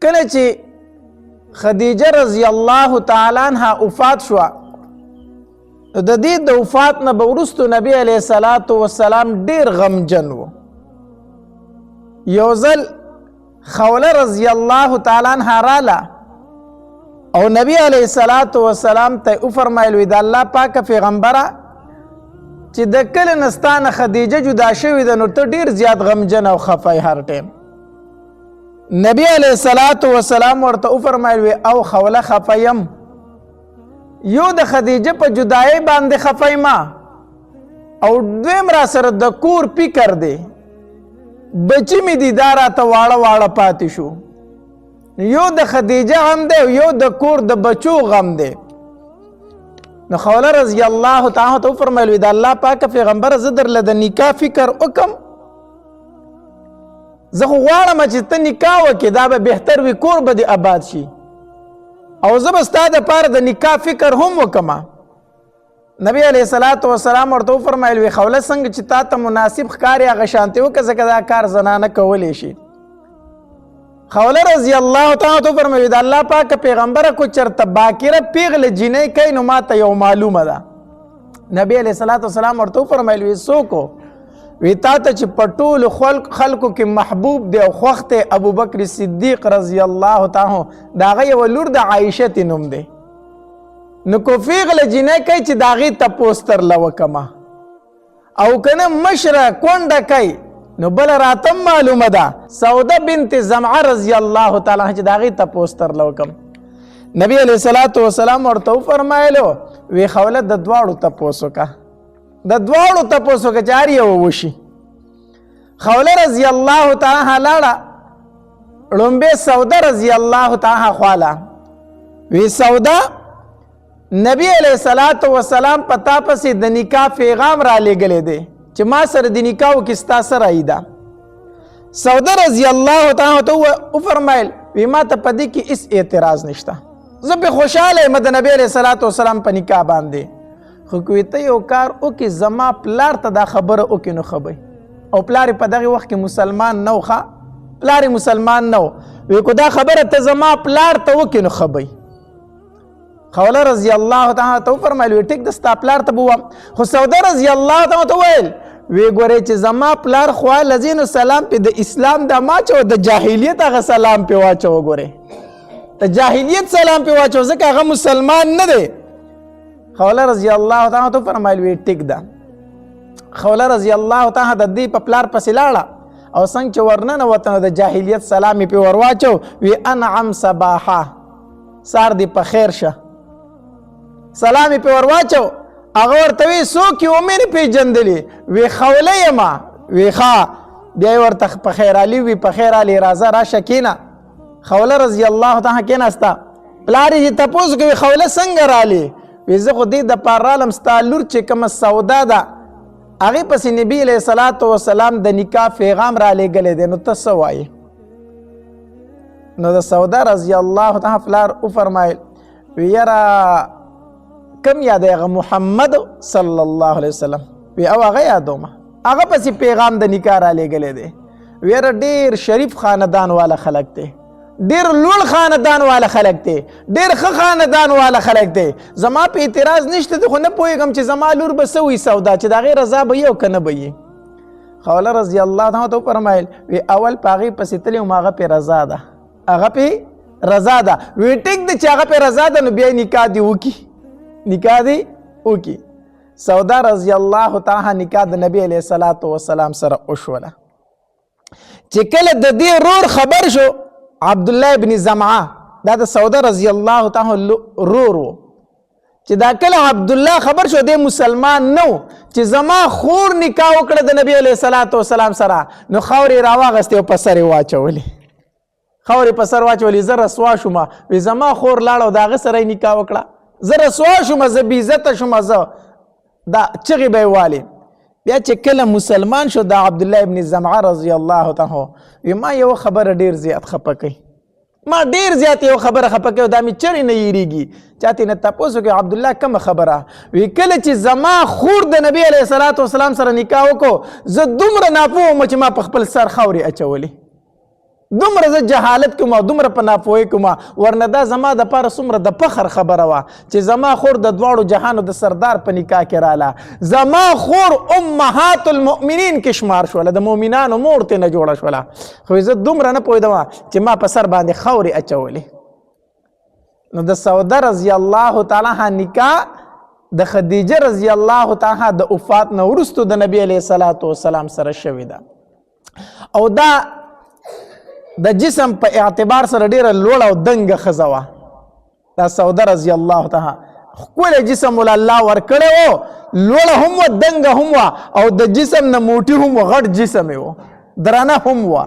کله چې خدیجه رضی الله تعالی عنها وفات شوه، د دې د وفات نه به وروستو نبی علیه الصلاة والسلام ډېر غمجن و. یو ځل خوله رضی الله تعالی عنها راله او نبی علیه الصلاة والسلام ته وفرمایل وی د الله پاکه پیغمبره چې د کله نه ستا نه خدیجه جدا شوې ده نو ته ډېر زیات غمجن او خفه هر ټیم. نبی علیه الصلاة والسلام ورته وفرمایل وی او خوله خفه یم، یو د خدیجه په جدایۍ باندې خفه یم او دویم را سره د کور فکر دی، بچی مې دي دا راته واړه واړه پاتې شو. یو د خدیجه غم دی او یو د کور د بچو غم دی. نو خوله رضی الله تعالی ته وفرمایل وی د الله پاکه پیغمبره زه درله د نکاح فکر وکم، زه خو غواړم چې ته نکاح وکړې دا به بهتر وي، کور به دې آباد شي او زه به ستا دپاره د نکاح فکر هم وکمه. نبی علیه الصلاة والسلام ورته وفرمایل وی خوله څنګه چې تا ته مناسب ښکاري هغه شانتې وکړه ځکه دا کار زنانه کولی شي. خوله رضی الله تعالی ته وفرمایل د الله پاکه پیغمبره کو چرته باکره پیغله جینۍ کوي نو ماته یو معلومه ده. نبی علیه الصلاة والسلام ورته وفرمایل وی څوک وی تا ته چې په ټولو خلکو کې محبوب دی او خوښ دی ابوبکر صدیق رضی الله تعالی د هغه یوه لور د عایشې نوم دی. نو کو پیغله جینۍ کوي چې د هغې تپوس ترله وکمه او که نه مشره کونډه کوي نو بله راته معلومه ده سوده بنت زمعه رضی الله تعالی عنها چې د هغې تپوس ترله وکم. نبی علیه الصلاة والسلام ورته وفرمایلو وی خوله د دواړو تپوس وکړه، د دواړو تپوس وکړه چې هر یو وشي. خوله رضی الله تعالی عنها لاړه ړومبې سوده رضی الله تعالی عنها خواله وی سوده نبی علیه الصلاة والسلام په تا پسې د نکاح پیغام را لېږلی دی چې ما سره د نکاح وکړې ستا سره ای ده. سوده رضی الله تعالی ته وفرمایل وی ما ته په دې کې هېڅ اعتراض نشته، زه پې خوشحاله یم د نبی علیه الصلاة والسلام په نکاح باندې، خو که ته یو کار وکړې زما پلار ته دا خبره وکړې نو ښه به او پلار یې په دغې وخت کې مسلمان نه و، ښه پلار یې مسلمان نه و، وی که دا خبره ته زما پلار ته وکړې نو ښه به. خوله رضی الله تعالی ته وفرمایل وی ټیک ده ستا پلار ته به ووایم، خو سوده رضی الله تعالی ته وویل وی ګورئ چې زما پلار خوا لذینو سلام پې د اسلام دا ما اچوه د جاهلیت هغه سلام پې واچوه، ګورئ د جاهلیت سلام پې واچوه ځکه هغه مسلمان نه دی. خوله رضی الله تعالی ته وفرمایل وی ټیک ده. خوله رضی الله تعالی د دې په پلار پسې لاړه او څنګه چې ورننوته نو د جاهلیت سلام یې پې ور واچو وی انعم صباحه سار دې په خیر شه، سلام یې پې ور واچو. هغه ورته وی څوک یې ومې نه پېژندلې وی خوله یمه وی ښه، بیا یې ورته په خیرعلي وی په خیرعلي راځه راشه کښېنه. خوله رضی الله تعالی کښېناسته، پلار یې تپوس کوي خوله څنګه رالې وی زه خو دې دپاره رالم ستا لور چې کومه سودا ده هغې پسې نبي علیه الصلاة والسلام د نکاح پیغام را لېږلی دی نو ته څه وایې. نو د سودا رضی الله تعالی پلار وفرمایل وی یاره کم یاد هغه محمد صلی الله علیه وسلم وی او هغه یادومه هغه پسې پیغام د نکاح را لېږلی دی. وی یاره ډېر شریف خاندان والا خلک دی، ډېر لوړ خاندان والا خلک دی، ډېر ښه خاندان والا خلک دی، زما په اعتراض نشته دی، خو نه پوهېږم چې زما لور به څه وي سودا چې د هغې رضا به وي او که نه به وي. خوله رضی الله تعالی ته وفرمایل وی اول په هغې پسې تللی وم هغه پې رضا ده، هغه پې رضا ده. وی ټیک ده چې هغه پې رضا ده نو بیا نکاح دې وکړي، نکاح دې وکړي. سودا رضی الله تعالی نکاح د نبی علیه الصلاة والسلام سره وشوله. چې کله د دې رور خبر شو عبدالله ابن زمعه دا د سوده رضی الله تعالی رور و، چې دا کله عبدالله خبر شو دی مسلمان نو چې زما خور نکاح وکړه د نبی علیه الصلاة والسلام سره نو خاورې راواغستې او په سر یې واچولې، خاورې په سر واچولې. زه رسوا شومه وی زما خور لاړه او د هغه سره یې نکاح وکړه، زه رسوا شومه، زه بېعزته شومه، زه دا چغې به یې والې. بیا چې کله مسلمان شو د عبدالله ابن زمعه رضی الله تعالی وی ما یو خبره ډېر زیات خفه کوي، ما ډېر زیات یو خبره خفه کوي او دا مې چرې نه یېرېږي. چا ترې نه تپوس وکړي عبدالله کومه خبره؟ وی کله چې زما خور د نبي علیه الصلاة والسلام سره نکاح وکړو زه دومره ناپوه وم چې ما په خپل سر خاورې اچولې، دومره زه جهالت کوم او دومره په ناپوهۍ کوم ورنه دا زما دپاره څومره د فخر خبره وه چې زما خور د دواړو جهانو د سردار په نکاح کې راله زما خور امهات المؤمنین کې شمار شوله د مؤمنانو مور ترې نه جوړه شوله خو زه دومره نه پوهېدم چې ما په سر باندې خاورې اچولې نو د سوده رضی الله تعالی عنها نکاح د خدیجه رضی الله تعالی عنها د وفات نه وروستو د نبی علیه الصلاة والسلام سره شوې ده او دا د جسم په اعتبار سره ډیره لوړه او دنګه ښځه وه دا سوده رضی الله تعالی ښکلی جسم ول الله ورکړی و لوړه هم وه دنګه هم وه او د جسم نه موټي هم و غټ جسم یې و درانه هم وه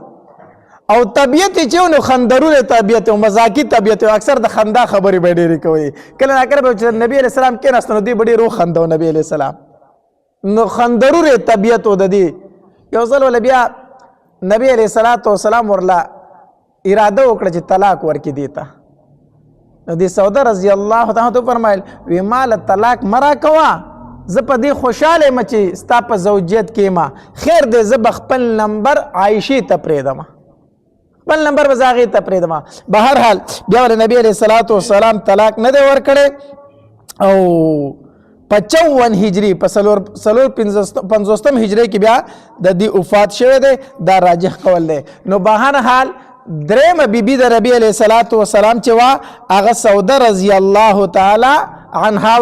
او طبیعت یې چې و نو خندرونه طبیعت و مزاقي طبیعت و اکثر د خندا خبرې به یې ډېرې کوي کله ناکله به چې نبي علیه السلام کېناسته نو دوی به ډېر وخندو نبي علیه السلام نو خندرونه طبیعت و د دې یو ځل وله بیا نبی علیه السلام ورله اراده وکړه چې طلاق ورکړي دې ته نو دې سوده رضی الله تعالی ته فرمایل وی ماله طلاق مه راکوه زه په دې خوشحاله یم چې ستا په زوجیت کې یم خیر دی زه به خپل نمبر عایشې ته پرېږدم خپل نمبر به زه هغې ته پرېږدم به هر حال بیا ورله نبي علیه الصلاة والسلام طلاق نه دی ورکړی او 55 هجری په 450 هجری کې بیا د دې وفات شوی دی دا راجح قول دی نو به هر حال درېمه بیبي د نبي علیه الصلاة والسلام چې وه هغه سوده رضی الله تعالی عنها